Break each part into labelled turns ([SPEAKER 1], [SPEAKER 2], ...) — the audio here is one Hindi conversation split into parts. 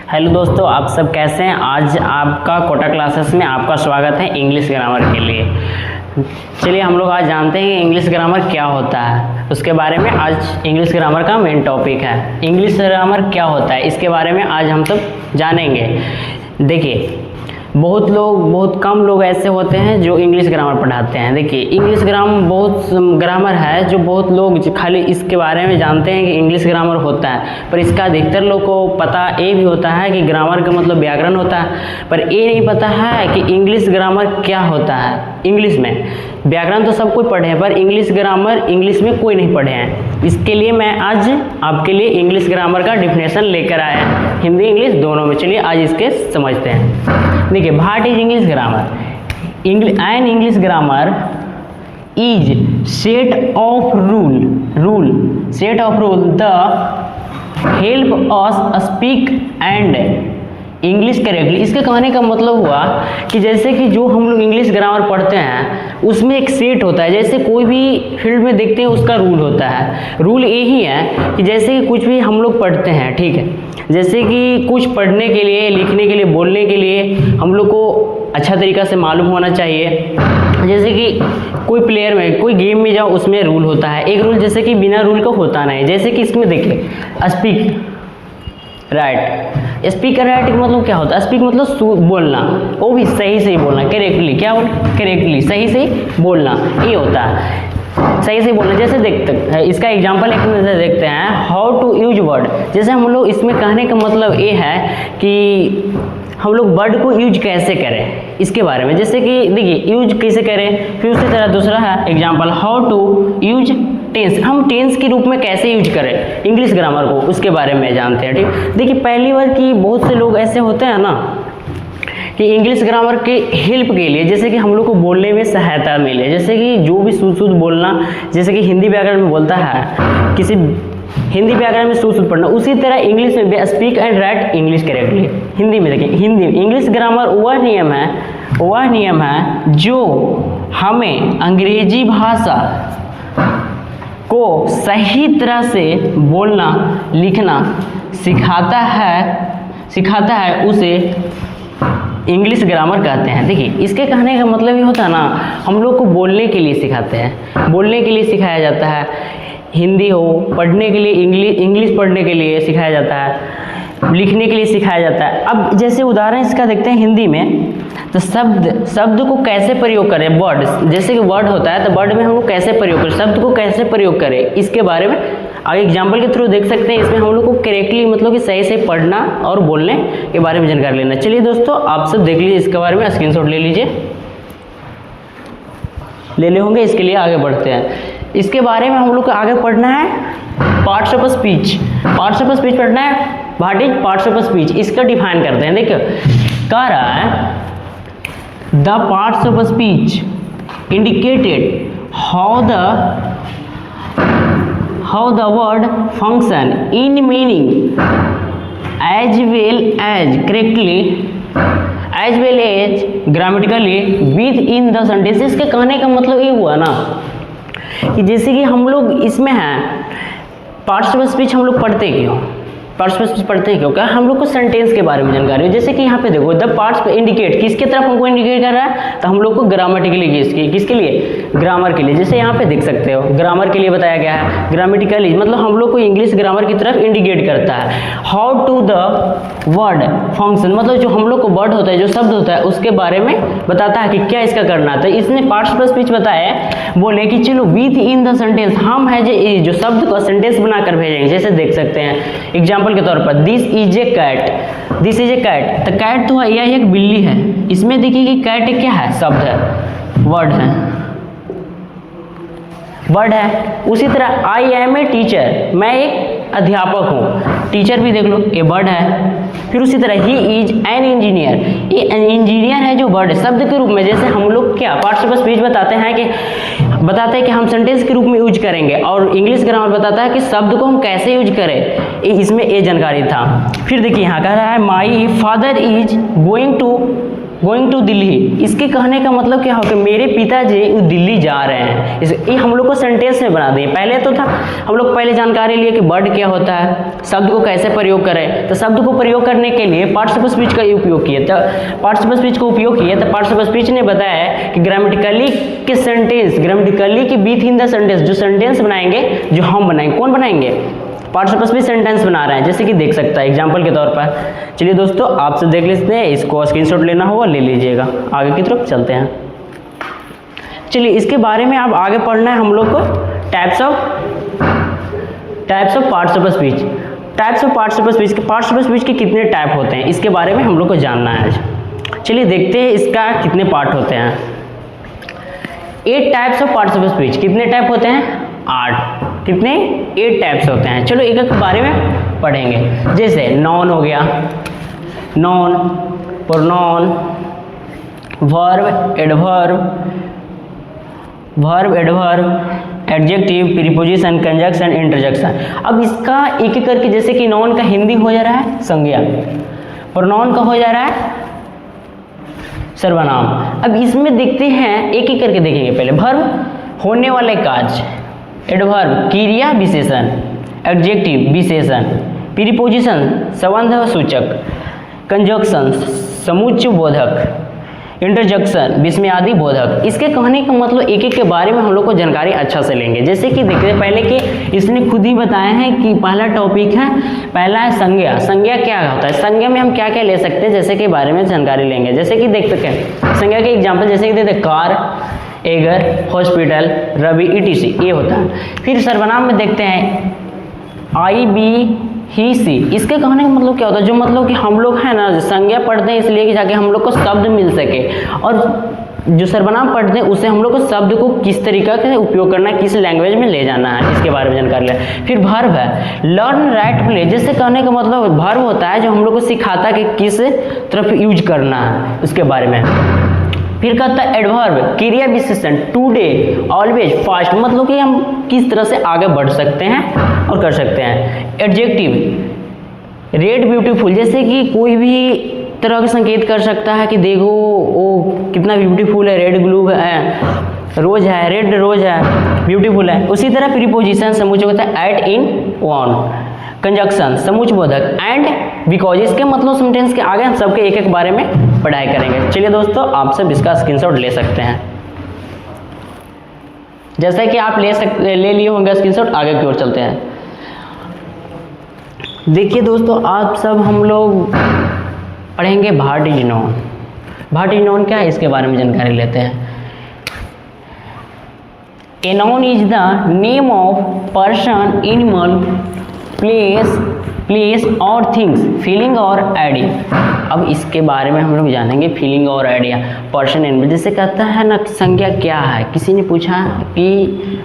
[SPEAKER 1] हेलो दोस्तों, आप सब कैसे हैं। आज आपका कोटा क्लासेस में आपका स्वागत है इंग्लिश ग्रामर के लिए। चलिए हम लोग आज जानते हैं कि इंग्लिश ग्रामर क्या होता है, उसके बारे में आज इंग्लिश ग्रामर का मेन टॉपिक है। इंग्लिश ग्रामर क्या होता है इसके बारे में आज हम सब जानेंगे। देखिए, बहुत कम लोग ऐसे होते हैं जो इंग्लिश ग्रामर पढ़ाते हैं। देखिए, इंग्लिश ग्रामर है जो बहुत लोग खाली इसके बारे में जानते हैं कि इंग्लिश ग्रामर होता है, पर इसका अधिकतर लोग को पता ये भी होता है कि ग्रामर का मतलब व्याकरण होता है, पर ये नहीं पता है कि इंग्लिश ग्रामर क्या होता है। इंग्लिश में व्याकरण तो सब कोई पढ़े हैं, पर इंग्लिश ग्रामर इंग्लिश में कोई नहीं पढ़े हैं। इसके लिए मैं आज आपके लिए इंग्लिश ग्रामर का डिफिनेशन लेकर आया, हिंदी इंग्लिश दोनों में। चलिए आज इसके समझते हैं। देखिए, what is English grammar. An English grammar is set of rule the help us speak and English correctly. इसके कहने का मतलब हुआ कि जैसे कि जो हम लोग इंग्लिश ग्रामर पढ़ते हैं उसमें एक सेट होता है। जैसे कोई भी फील्ड में देखते हैं उसका रूल होता है। रूल यही है कि जैसे कि कुछ भी हम लोग पढ़ते हैं, ठीक है, जैसे कि कुछ पढ़ने के लिए, लिखने के लिए, बोलने के लिए हम लोग को अच्छा तरीक़ा से मालूम होना चाहिए। जैसे कि कोई प्लेयर में, कोई गेम में जाओ, उसमें रूल होता है। एक रूल जैसे कि बिना रूल का होता नहीं। जैसे कि इसमें देखिए, स्पीक राइट। स्पीक राइट का मतलब क्या होता है? स्पीक मतलब बोलना, वो भी सही से बोलना, करेक्टली। क्या बोलना? करेक्टली, सही से बोलना, ये होता है सही से बोलना। जैसे देखते हैं, इसका एग्जांपल एक नजर देखते हैं, हाउ टू यूज वर्ड। जैसे हम लोग इसमें कहने का मतलब ये है कि हम लोग वर्ड को यूज कैसे करें इसके बारे में। जैसे कि देखिए, यूज कैसे करें। फिर उसी तरह दूसरा है example, how to use tense. हम टेंस के रूप में कैसे यूज करें इंग्लिश ग्रामर को, उसके बारे में जानते हैं। ठीक, देखिए, पहली बार कि बहुत से लोग ऐसे होते हैं ना कि इंग्लिश ग्रामर के हेल्प के लिए, जैसे कि हम लोग को बोलने में सहायता मिले, जैसे कि जो भी शुद्ध बोलना, जैसे कि हिंदी व्याकरण में बोलता है, किसी हिंदी व्याकरण में शुद्ध पढ़ना, उसी तरह इंग्लिश में speak and right English correctly. Hindi में देखिए, हिंदी इंग्लिश ग्रामर वह नियम है जो हमें अंग्रेजी भाषा को सही तरह से बोलना लिखना सिखाता है, उसे इंग्लिश ग्रामर कहते हैं। देखिए, इसके कहने का मतलब ये होता है ना, हम लोग को बोलने के लिए सिखाते हैं, बोलने के लिए सिखाया जाता है। हिंदी हो, पढ़ने के लिए इंग्लिश पढ़ने के लिए सिखाया जाता है, लिखने के लिए सिखाया जाता है। अब जैसे उदाहरण इसका देखते हैं हिंदी में, तो शब्द को कैसे प्रयोग करें। वर्ड, जैसे कि वर्ड होता है तो वर्ड में हम लोग कैसे प्रयोग करें, शब्द को कैसे प्रयोग करें, इसके बारे में आगे एग्जाम्पल के थ्रू देख सकते हैं। इसमें हम लोग को करेक्टली मतलब कि सही से पढ़ना और बोलने के बारे में जानकारी लेना। चलिए दोस्तों, आप सब देख लीजिए, इसके बारे में स्क्रीनशॉट ले लीजिए, ले ले होंगे। इसके लिए आगे बढ़ते हैं। इसके बारे में हम लोग को आगे पढ़ना है पार्ट्स ऑफ स्पीच पढ़ना है। What is parts of speech, इसका डिफाइन करते हैं। देखिए, कह रहा है the parts of speech indicated how the word function in meaning as well as grammatically within the sentence. इसके कहने का मतलब ये हुआ ना कि जैसे कि हम लोग इसमें हैं पार्ट्स ऑफ स्पीच, हम लोग पढ़ते क्यों, पार्ट्स ऑफ स्पीच पढ़ते हैं क्योंकि हम लोग को सेंटेंस के बारे में जानकारी हो। जैसे कि यहाँ पे देखो, द पार्ट्स पे इंडिकेट किसके तरफ हमको इंडिकेट कर रहा है, तो हम लोग को ग्रामेटिकली किसके लिए, ग्रामर के लिए। जैसे यहाँ पे देख सकते हो, ग्रामर के लिए बताया गया है। ग्रामेटिकली मतलब हम लोग को इंग्लिश ग्रामर की तरफ इंडिकेट करता है। How to the word function मतलब जो हम लोग को वर्ड होता है, जो शब्द होता है, उसके बारे में बताता है कि क्या इसका करना है। तो इसने पार्ट्स ऑफ स्पीच बताया, बोले कि चलो विद इन द सेंटेंस, हम है जो शब्द को सेंटेंस बनाकर भेजेंगे। जैसे देख सकते हैं एग्जाम्पल के तौर पर, दिस इज ए कैट। तो कैट तो यह एक बिल्ली है। इसमें देखिए कि कैट क्या है, शब्द है, वर्ड है। उसी तरह आई एम ए टीचर, मैं एक अध्यापक हूँ, टीचर भी देख लो, ये वर्ड है। फिर उसी तरह ही इज एन इंजीनियर, ये इंजीनियर है जो वर्ड है, शब्द के रूप में। जैसे हम लोग क्या पार्ट्स ऑफ स्पीच बताते हैं कि हम सेंटेंस के रूप में यूज करेंगे, और इंग्लिश ग्रामर बताता है कि शब्द को हम कैसे यूज करें, इसमें ये जानकारी था। फिर देखिए यहाँ कह रहा है my father is going to going to Delhi, इसके कहने का मतलब क्या होगा, मेरे पिताजी दिल्ली जा रहे हैं। ये हम लोग को सेंटेंस में बना दिए। पहले तो था हम लोग पहले जानकारी लिए कि वर्ड क्या होता है, शब्द को कैसे प्रयोग करें। तो शब्द को प्रयोग करने के लिए पार्टिसिपल स्पीच का उपयोग किए। तो पार्टिसिपल स्पीच का उपयोग किए तो पार्टिसिपल स्पीच ने बताया कि ग्रामेटिकली के सेंटेंस, ग्रामेटिकली के विथ इन द सेंटेंस, जो सेंटेंस बनाएंगे, जो हम बनाएंगे, कौन बनाएंगे, पार्टिसिपल स्पीच सेंटेंस बना रहे हैं, जैसे कि देख सकता है एग्जांपल के तौर पर। चलिए दोस्तों आपसे देख लेते हैं, इसको स्क्रीनशॉट लेना होगा, ले लीजिएगा। आगे की तरफ चलते हैं। चलिए इसके बारे में अब आगे पढ़ना है हम लोग को, types of participle speech. Types of participle speech के कितने टाइप होते हैं, इसके बारे में हम लोग को जानना है आज। चलिए देखते हैं इसका कितने पार्ट होते हैं। 8 टाइप्स ऑफ पार्टिसिपल स्पीच, कितने टाइप होते हैं, 8। कितने, 8 टाइप्स होते हैं। चलो एक एक बारे में पढ़ेंगे। जैसे नॉन हो गया, non, pronoun, verb, adverb, adjective, preposition, conjunction, interjection. अब इसका एक एक करके, जैसे कि नॉन का हिंदी हो जा रहा है संज्ञा, प्रोनाउन का हो जा रहा है सर्वनाम। अब इसमें देखते हैं, एक एक करके देखेंगे। पहले वर्ब, होने वाले काज, एडवर्ब, क्रिया विशेषण, एडजेक्टिव, विशेषण, प्रीपोजिशन, संबंध सूचक, कंजक्शन, समुच्चय बोधक, इंटरजेक्शन, विस्मयादि बोधक। इसके कहने का मतलब एक एक के बारे में हम लोग को जानकारी अच्छा से लेंगे। जैसे कि देखते हैं पहले कि इसने खुद ही बताया है कि पहला टॉपिक है, पहला है संज्ञा। संज्ञा क्या होता है, संज्ञा में हम क्या क्या ले सकते हैं, जैसे कि बारे में जानकारी लेंगे। जैसे कि देख सकते हैं संज्ञा के एग्जाम्पल, जैसे कि देते हैं car, Agra, hospital, Ravi, etc, ये होता है। फिर सर्वनाम में देखते हैं आई, बी, ही, सी। इसके कहने का मतलब क्या होता है, जो मतलब कि हम लोग है ना संज्ञा पढ़ते हैं इसलिए कि जाके हम लोग को शब्द मिल सके, और जो सर्वनाम पढ़ते हैं उससे हम लोग को शब्द को किस तरीका से उपयोग करना है, किस लैंग्वेज में ले जाना है, इसके बारे में जानकारी लें। फिर वर्ब है, लर्न, राइट, प्ले। जैसे कहने का मतलब वर्ब होता है जो हम लोग को सिखाता है कि किस तरफ यूज करना है, उसके बारे में। फिर कहता है एडवर्ब, क्रिया विशेषण, टुडे, ऑलवेज, फास्ट, मतलब कि हम किस तरह से आगे बढ़ सकते हैं और कर सकते हैं। एडजेक्टिव, रेड, ब्यूटीफुल, जैसे कि कोई भी तरह का संकेत कर सकता है कि देखो वो कितना ब्यूटीफुल है, रेड ग्लू है, रोज है, रेड रोज है, ब्यूटीफुल है। उसी तरह प्रीपोजिशन, समुच्चय होता है एट, इन, ऑन, कंजक्शन, समुच्चय बोधक, एंड, बिकॉज। इसके मतलब सेंटेंस के आगे हम सबके एक एक बारे में पढ़ाई करेंगे। चलिए दोस्तों आप सब इसका स्क्रीनशॉट ले सकते हैं, जैसा कि आप ले लिए होंगे स्क्रीनशॉट। आगे की ओर चलते हैं। देखिए दोस्तों आप सब हम लोग पढ़ेंगे what is known. What is known क्या है, इसके बारे में जानकारी लेते हैं। A noun is the name of person, animal, place और थिंग्स, फीलिंग और आइडिया। अब इसके बारे में हम लोग जानेंगे, फीलिंग और आइडिया, पर्सन, एनिमल। जैसे कहता है ना संज्ञा क्या है, किसी ने पूछा कि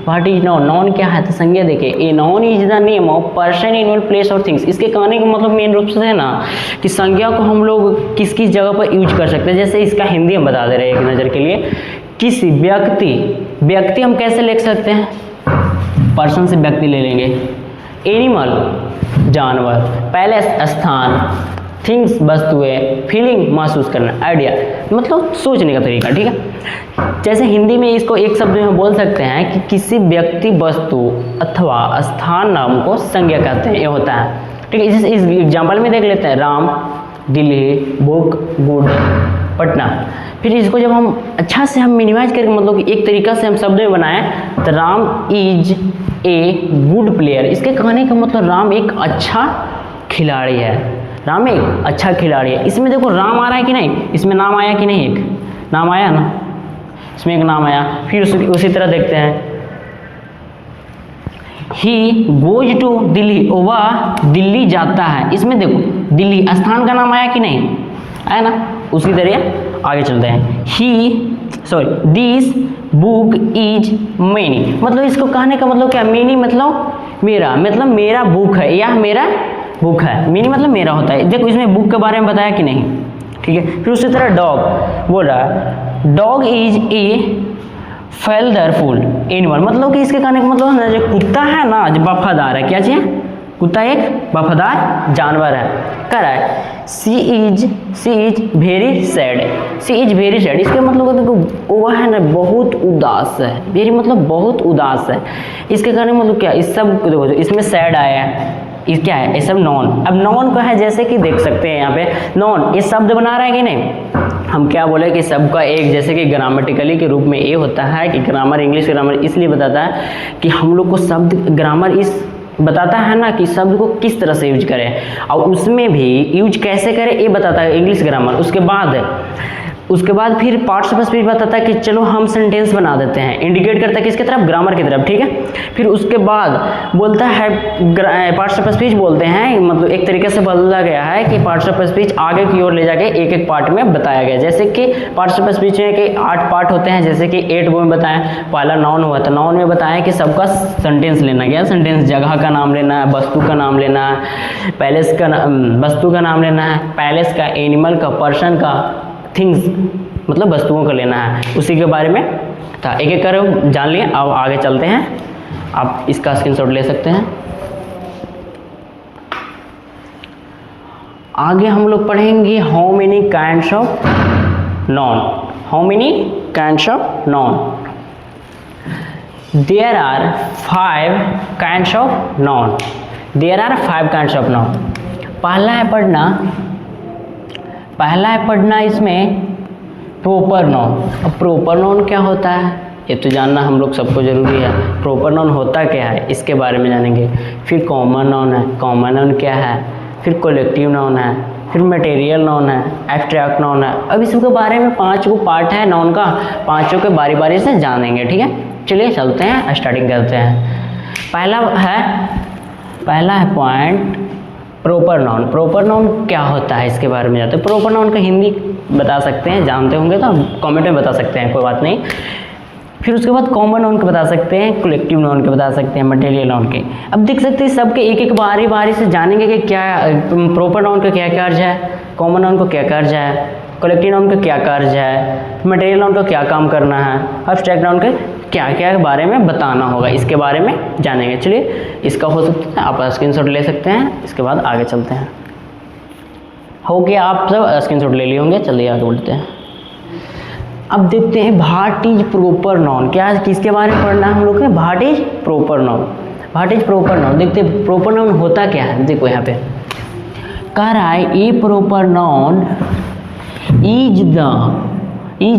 [SPEAKER 1] व्हाट इज नॉन, नॉन क्या है, तो संज्ञा देखिए, a non is the name of person, animal, place और थिंग्स। इसके कहने का मतलब मेन रूप से है ना कि संज्ञा को हम लोग किस किस जगह पर यूज कर सकते हैं। जैसे इसका हिंदी हम बता दे रहे हैं एक नज़र के लिए। किसी व्यक्ति हम कैसे लिख सकते हैं, पर्सन से व्यक्ति ले लेंगे। एनिमल, जानवर। पैलेस, स्थान। थिंग्स, वस्तुएं। फीलिंग, महसूस करना। आइडिया मतलब सोचने का तरीका, ठीक है। जैसे हिंदी में इसको एक शब्द में बोल सकते हैं कि किसी व्यक्ति, वस्तु अथवा स्थान नाम को संज्ञा कहते हैं, ये होता है, ठीक है। इस एग्जाम्पल में देख लेते हैं, राम, दिल्ली, बुक, गुड, पटना। फिर इसको जब हम अच्छा से हम मिनिमाइज करके मतलब कि एक तरीका से हम शब्द में बनाएं तो Ram is a good player. इसके कहने का मतलब राम एक अच्छा खिलाड़ी है, राम एक अच्छा खिलाड़ी है। इसमें देखो राम आ रहा है कि नहीं, इसमें नाम आया कि नहीं, एक नाम आया ना, इसमें एक नाम आया। फिर उसी तरह देखते हैं, ही गोज टू दिल्ली, वह दिल्ली जाता है। इसमें देखो दिल्ली स्थान का नाम आया कि नहीं, आया ना। उसी तरह आगे चलते हैं, दिस बुक इज मेनी। मतलब इसको कहने का मतलब क्या, मेनी मतलब मेरा बुक है या मेरा बुक है। मेनी मतलब मेरा होता है। देखो इसमें बुक के बारे में बताया कि नहीं, ठीक है। फिर उसी तरह डॉग बोल रहा है, डॉग इज ए फेल्दरफुल एनिमल। मतलब कि इसके कहने का मतलब जो कुत्ता है ना, जो वफादार है, क्या चीज़, कुत्ता एक वफादार जानवर है। कह रहा है she is very sad, she is very sad, इसके मतलब देखो वो है ना बहुत उदास है, वेरी मतलब बहुत उदास है। इसके कारण मतलब क्या, इस सब देखो इसमें सैड आया है, ये क्या है, ये सब नॉन। अब नॉन का है जैसे कि देख सकते हैं यहाँ पे नॉन, ये शब्द बना रहा है कि नहीं। हम क्या बोले कि सबका एक जैसे कि ग्रामेटिकली के रूप में ये होता है कि ग्रामर, इंग्लिश ग्रामर इसलिए बताता है कि हम लोग को शब्द ग्रामर इस बताता है ना कि शब्द को किस तरह से यूज करें और उसमें भी यूज कैसे करें ये बताता है इंग्लिश ग्रामर। उसके बाद फिर पार्ट्स ऑफ स्पीच बताता है कि चलो हम सेंटेंस बना देते हैं, इंडिकेट करता है किसकी तरफ, ग्रामर की तरफ, ठीक है। फिर उसके बाद बोलता है पार्ट्स ऑफ स्पीच बोलते हैं, मतलब एक तरीके से बदला गया है कि पार्ट्स ऑफ स्पीच आगे की ओर ले जाके एक एक पार्ट में बताया गया। जैसे कि पार्ट्स ऑफ स्पीच में कि 8 पार्ट होते हैं, जैसे कि 8 वो में बताएं। पहला नाउन हुआ, तो नाउन में बताया कि सबका सेंटेंस लेना, क्या सेंटेंस, जगह का नाम लेना है, वस्तु का नाम लेना है, पैलेस का वस्तु का नाम लेना है, पैलेस का, एनिमल का, पर्सन का, थिंग्स मतलब वस्तुओं का लेना है, उसी के बारे में था। एक एक कर जान लिए। अब आगे चलते हैं, आप इसका स्क्रीनशॉट ले सकते हैं। आगे हम लोग पढ़ेंगे how many kinds of noun, how many kinds of noun. There are 5 kinds of noun, there are 5 kinds of noun. पहला है पढ़ना इसमें प्रॉपर नाउन। अब प्रॉपर नाउन क्या होता है ये तो जानना हम लोग सबको ज़रूरी है। प्रॉपर नाउन होता क्या है इसके बारे में जानेंगे। फिर कॉमन नाउन है, कॉमन नाउन क्या है, फिर कलेक्टिव नाउन है, फिर मटेरियल नाउन है, एब्स्ट्रैक्ट नाउन है। अब इसके बारे में 5 को पार्ट है नाउन का, 5 को बारी बारी से जानेंगे, ठीक है। चलिए चलते हैं, स्टार्टिंग करते हैं। पहला है point proper noun. Proper noun क्या होता है इसके बारे में जानते हैं। प्रॉपर नाउन का हिंदी बता सकते हैं, जानते होंगे तो कमेंट में बता सकते हैं, कोई बात नहीं। फिर उसके बाद कॉमन नाउन के बता सकते हैं, कलेक्टिव नाउन के बता सकते हैं, मटेरियल नाउन के। अब देख सकते हैं सबके एक एक बारी बारी से जानेंगे कि क्या प्रॉपर नाउन का क्या कार्य है, कॉमन नाउन को क्या कार्य है, कलेक्टिव नाउन का क्या कार्य है, मटेरियल नाउन का क्या काम करना है, एब्स्ट्रैक्ट नाउन के क्या क्या बारे में बताना होगा, इसके बारे में जानेंगे। चलिए इसका हो सकता है आप स्क्रीनशॉट ले सकते हैं। इसके बाद आगे चलते हैं। हो गया, आप सब स्क्रीनशॉट ले लिए होंगे। चलिए आगे बढ़ते हैं। अब देखते हैं व्हाट इज प्रॉपर नाउन। क्या किसके बारे में पढ़ना है हम लोग के, what is proper noun. What is proper noun, देखते हैं प्रॉपर नाउन होता क्या है। देखो यहाँ पे कह रहा है a proper noun is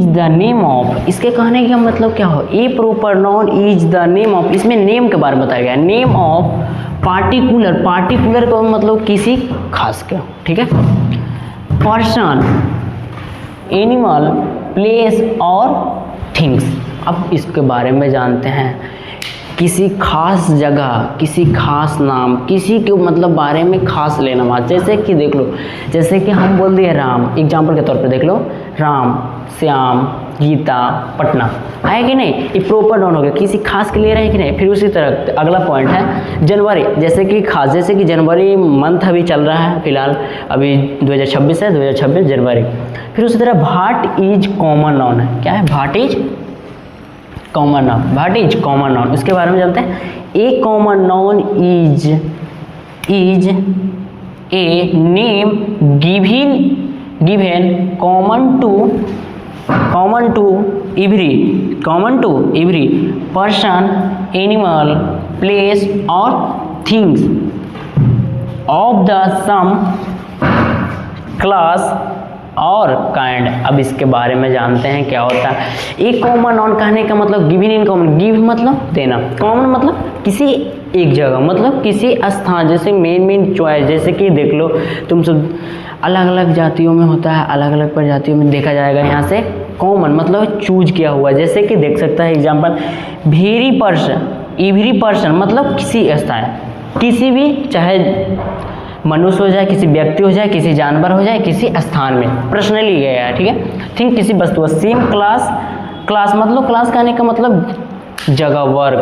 [SPEAKER 1] the name of. इसके कहने का मतलब क्या हो, a proper noun is the name of, इसमें नेम के बारे में बताया गया। नेम ऑफ पार्टिकुलर, पार्टिकुलर का मतलब किसी खास का, ठीक है। पर्सन, एनिमल, प्लेस और थिंग्स। अब इसके बारे में जानते हैं। किसी खास जगह, किसी खास नाम, किसी के मतलब बारे में खास लेना बात। जैसे कि देख लो, जैसे कि हम बोल दिए राम, एग्जाम्पल के तौर पे देख लो, राम, श्याम, गीता, पटना, आया कि नहीं, ये प्रॉपर नाउन हो गया, किसी खास के ले रहे हैं कि नहीं। फिर उसी तरह अगला पॉइंट है जनवरी, जैसे कि खास, जैसे कि जनवरी मंथ अभी चल रहा है फिलहाल, अभी 2026 है, 2026 जनवरी। फिर उसी तरह व्हाट इज कॉमन नाउन है, क्या है, what is common noun, what is common noun, उसके बारे में जानते हैं। A common noun is a name given common to every person, animal, place और things of the same class और काइंड। अब इसके बारे में जानते हैं क्या होता है। एक कॉमन नाउन कहने का मतलब गिवन इन कॉमन, गिव मतलब देना, कॉमन मतलब किसी एक जगह, मतलब किसी स्थान, जैसे मेन चॉइस। जैसे कि देख लो तुम सब अलग अलग जातियों में होता है, अलग अलग प्रजातियों में देखा जाएगा। यहाँ से कॉमन मतलब चूज किया हुआ, जैसे कि देख सकता है एग्जाम्पल, एवरी पर्सन मतलब किसी स्थान, किसी भी, चाहे मनुष्य हो जाए, किसी व्यक्ति हो जाए, किसी जानवर हो जाए, किसी स्थान में पर्सनली गया है, ठीक है। थिंक किसी वस्तु, सेम क्लास मतलब क्लास कहने का मतलब जगह, वर्ग,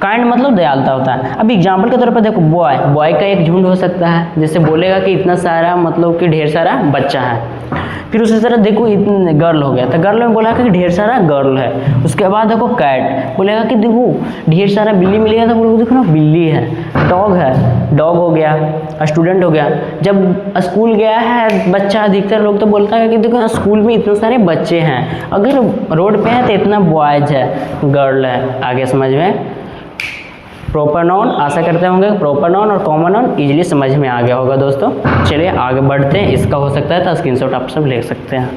[SPEAKER 1] काइंड मतलब दयालुता होता है। अब एग्जाम्पल के तौर पर देखो, बॉय, बॉय का एक झुंड हो सकता है, जैसे बोलेगा कि इतना सारा मतलब कि ढेर सारा बच्चा है। फिर उसी तरह देखो इतने गर्ल हो गया, तो गर्ल में बोला कि ढेर सारा गर्ल है। उसके बाद देखो कैट, बोलेगा कि देखो ढेर सारा बिल्ली मिलेगा, तो बोलोगे देखो ना बिल्ली है। डॉग है, डॉग हो गया। स्टूडेंट हो गया, जब स्कूल गया है बच्चा, अधिकतर लोग तो बोलता है कि देखो स्कूल में इतने सारे बच्चे हैं। अगर रोड पे है तो इतना बॉयज है, गर्ल है। आगे समझ में प्रॉपर नाउन, आशा करते होंगे प्रॉपर नाउन और कॉमन नाउन इजीली समझ में आ गया होगा दोस्तों। चलिए आगे बढ़ते हैं। इसका हो सकता है तो स्क्रीनशॉट आप सब ले सकते हैं।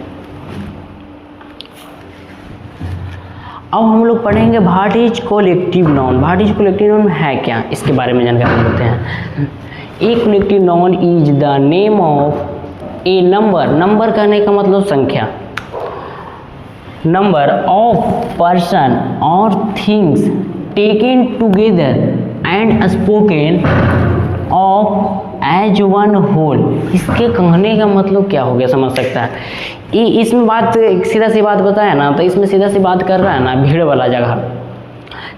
[SPEAKER 1] अब हम लोग पढ़ेंगे what is collective noun. What is collective noun है क्या, इसके बारे में जानकारी लेते हैं। A collective noun is the name of a number. Number कहने का मतलब संख्या। नंबर ऑफ पर्सन और things taken together and spoken of as one whole. इसके कहने का मतलब क्या हो गया, समझ सकता है। इसमें बात सीधा सी बात बताया ना, तो इसमें सीधा सी बात कर रहा है ना भीड़ वाला जगह।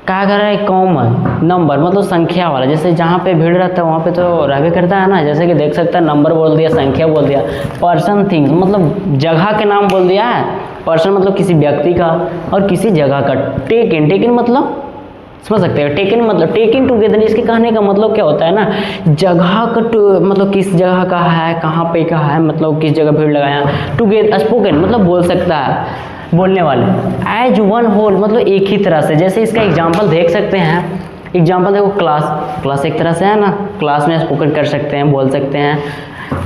[SPEAKER 1] क्या कर रहा है, कॉमन नंबर मतलब संख्या वाला। जैसे जहाँ पे भीड़ रहता है वहाँ पे तो रहबे करता है ना। जैसे कि देख सकता है नंबर बोल दिया, संख्या बोल दिया। पर्सन थिंग्स मतलब जगह के नाम बोल दिया है। पर्सन मतलब किसी व्यक्ति का और किसी जगह का। टेकन, टेकन मतलब समझ सकते हैं, टेकन मतलब टेकन टुगेदर। इसके कहने का मतलब क्या होता है ना, जगह का मतलब किस जगह का है, कहाँ पे का है, मतलब किस जगह भीड़ लगाया। टुगेदर स्पोकन मतलब बोल सकता है, बोलने वाले। एज वन होल मतलब एक ही तरह से। जैसे इसका एग्जांपल देख सकते हैं। एग्जांपल देखो, क्लास, क्लास एक तरह से है ना, क्लास में स्पोकन कर सकते हैं, बोल सकते हैं।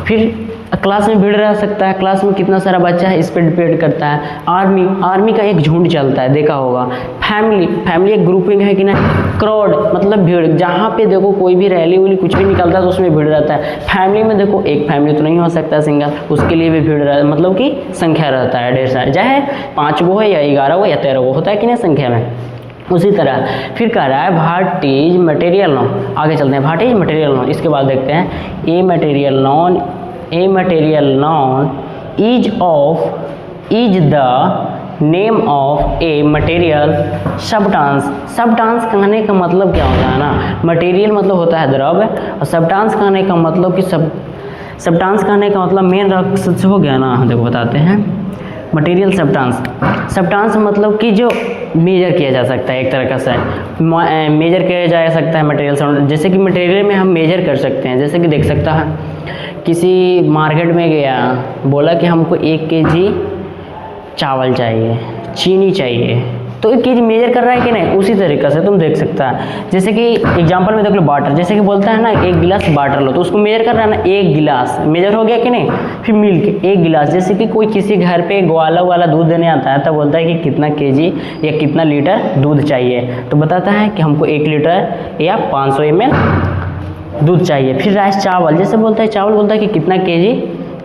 [SPEAKER 1] फिर क्लास में भीड़ रह सकता है, क्लास में कितना सारा बच्चा है इस पर डिपेंड करता है। आर्मी, आर्मी का एक झुंड चलता है, देखा होगा। फैमिली, फैमिली एक ग्रुपिंग है कि ना। क्राउड मतलब भीड़, जहाँ पे देखो कोई भी रैली वैली कुछ भी निकलता है तो उसमें भीड़ रहता है। फैमिली में देखो एक फैमिली तो नहीं हो सकता सिंगल, उसके लिए भी भीड़ रहता है, मतलब कि संख्या रहता है ढेर सारा, चाहे 5 गो है या 11 गो या 13 गो होता है कि नहीं संख्या में। उसी तरह फिर कह रहा है व्हाट इज मटेरियल नाउन। आगे चलते हैं, व्हाट इज मटेरियल नाउन। इसके बाद देखते हैं a material noun. A material noun is the name of a material substance। substance कहने का मतलब क्या होता है ना, मटेरियल मतलब होता है द्रव्य, और substance कहने का मतलब कि substance कहने का मतलब मेन रक्स हो गया ना। देखो बताते हैं, मटेरियल सब्सटेंस। सब्सटेंस मतलब कि जो मेजर किया जा सकता है, एक तरह का से मेजर किया जा सकता है मटेरियल। जैसे कि मटेरियल में हम मेजर कर सकते हैं। जैसे कि देख सकता है किसी मार्केट में गया, बोला कि हमको 1 kg चावल चाहिए, चीनी चाहिए, तो 1 kg मेजर कर रहा है कि नहीं, उसी तरीक़े से तुम देख सकता है। जैसे कि एग्जांपल में देख लो वाटर, जैसे कि बोलता है ना 1 गिलास वाटर लो, तो उसको मेजर कर रहा है ना, 1 गिलास मेजर हो गया कि नहीं। फिर मिल्क 1 गिलास, जैसे कि कोई किसी घर पे ग्वाला वाला दूध देने आता है, तब बोलता है कि कितना kg या कितना लीटर दूध चाहिए, तो बताता है कि हमको 1 लीटर या 500 ml दूध चाहिए। फिर राइस चावल, जैसे बोलता है चावल, बोलता है कि कितना kg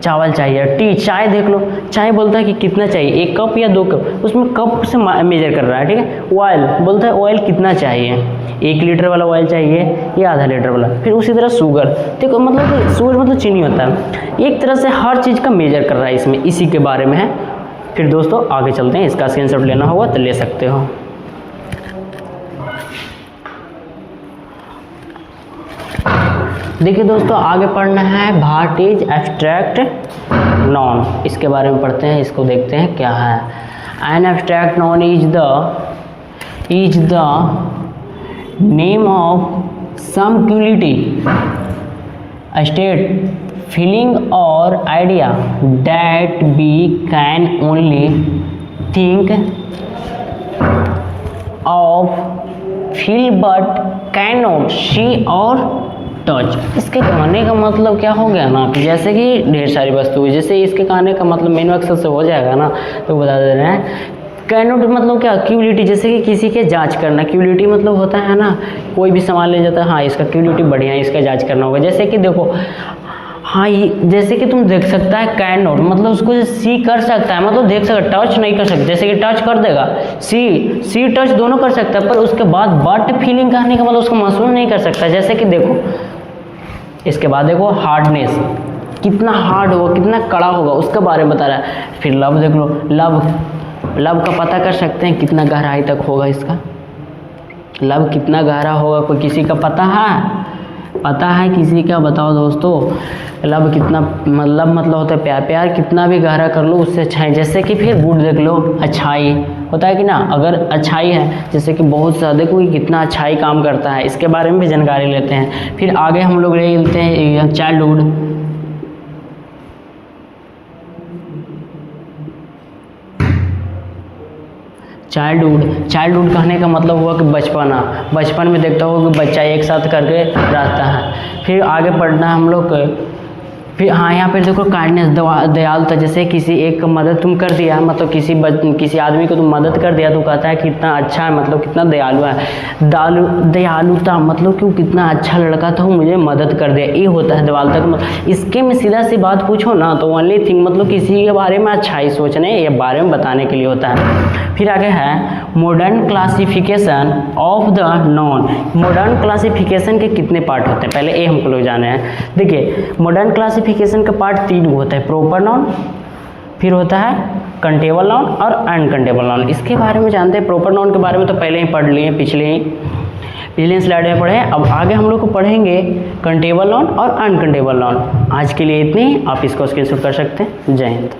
[SPEAKER 1] चावल चाहिए। टी, चाय देख लो, चाय बोलता है कि कितना चाहिए, 1 कप या 2 कप, उसमें कप से मेजर कर रहा है, ठीक है। ऑयल बोलता है ऑयल कितना चाहिए, 1 लीटर वाला ऑयल चाहिए या आधा लीटर वाला। फिर उसी तरह शुगर, देखो मतलब शुगर मतलब चीनी होता है। एक तरह से हर चीज़ का मेजर कर रहा है इसमें, इसी के बारे में है। फिर दोस्तों आगे चलते हैं, इसका स्क्रीनशॉट लेना होगा तो ले सकते हो। देखिए दोस्तों आगे पढ़ना है व्हाट इज एब्स्ट्रैक्ट नाउन। इसके बारे में पढ़ते हैं, इसको देखते हैं क्या है। An abstract noun is the name of some quality, state, feeling और idea that we can only think of, feel but cannot नॉट सी और टच। इसके कहने का मतलब क्या हो गया ना, जैसे कि ढेर सारी वस्तु, जैसे इसके कहने का मतलब मेन मकसद से हो जाएगा ना, तो बता दे रहे हैं। कैनोट मतलब क्या, क्वालिटी, जैसे कि किसी के जांच करना। क्वालिटी मतलब होता है ना, कोई भी सामान ले जाता है, हाँ इसका क्वालिटी बढ़िया है, इसका जांच करना होगा। जैसे कि देखो हाँ, जैसे कि तुम देख सकता है कैन नॉट मतलब उसको सी कर सकता है, मतलब देख सकता, टच नहीं कर सकता। जैसे कि टच कर देगा, सी टच दोनों कर सकता है, पर उसके बाद बट फीलिंग करने का मतलब उसको महसूस नहीं कर सकता। जैसे कि देखो इसके बाद देखो हार्डनेस, कितना हार्ड होगा, कितना कड़ा होगा, उसके बारे में बता रहा है। फिर लव देख लो, लव का पता कर सकते हैं कितना गहराई तक होगा इसका, लव कितना गहरा होगा, कोई किसी का पता है किसी का? बताओ दोस्तों। लव कितना मतलब होता है प्यार। प्यार कितना भी गहरा कर लो उससे अच्छा है। जैसे कि फिर गुड देख लो, अच्छाई होता है कि ना, अगर अच्छाई है जैसे कि बहुत ज़्यादा कोई कितना अच्छाई काम करता है, इसके बारे में भी जानकारी लेते हैं। फिर आगे हम लोग ले लेते हैं चाइल्डहुड। चाइल्डहुड कहने का मतलब हुआ कि बचपन में देखता होगा कि बच्चा एक साथ करके रहता है। फिर आगे पढ़ना है हम लोग। फिर हाँ, यहाँ पे देखो काइंडनेस, दयालुता। जैसे किसी एक मदद तुम कर दिया, मतलब किसी आदमी को तुम मदद कर दिया तो कहता है कितना अच्छा है, मतलब कितना दयालु है। दयालुता मतलब कि कितना अच्छा लड़का था, वो मुझे मदद कर दिया, ये होता है दयालुता का मतलब। इसके में सीधा सी बात पूछो ना तो ओनली थिंग मतलब किसी के बारे में अच्छाई सोचने या बारे में बताने के लिए होता है। फिर आगे है modern classification of the non. Modern classification के कितने पार्ट होते हैं, पहले ये हमको लोग जाने हैं। देखिए मॉडर्न क्लासिफिकेशन का पार्ट 3 होता है, प्रॉपर नाउन, फिर होता है कंटेबल नाउन और अनकंटेबल नाउन। इसके बारे में जानते हैं। प्रॉपर नाउन के बारे में तो पहले ही पढ़ लिए, पिछले स्लाइड में पढ़े। अब आगे हम लोग को पढ़ेंगे कंटेबल नाउन और अनकंटेबल नाउन। आज के लिए इतनी, आप इसको स्क्रीनशॉट कर सकते हैं। जय हिंद।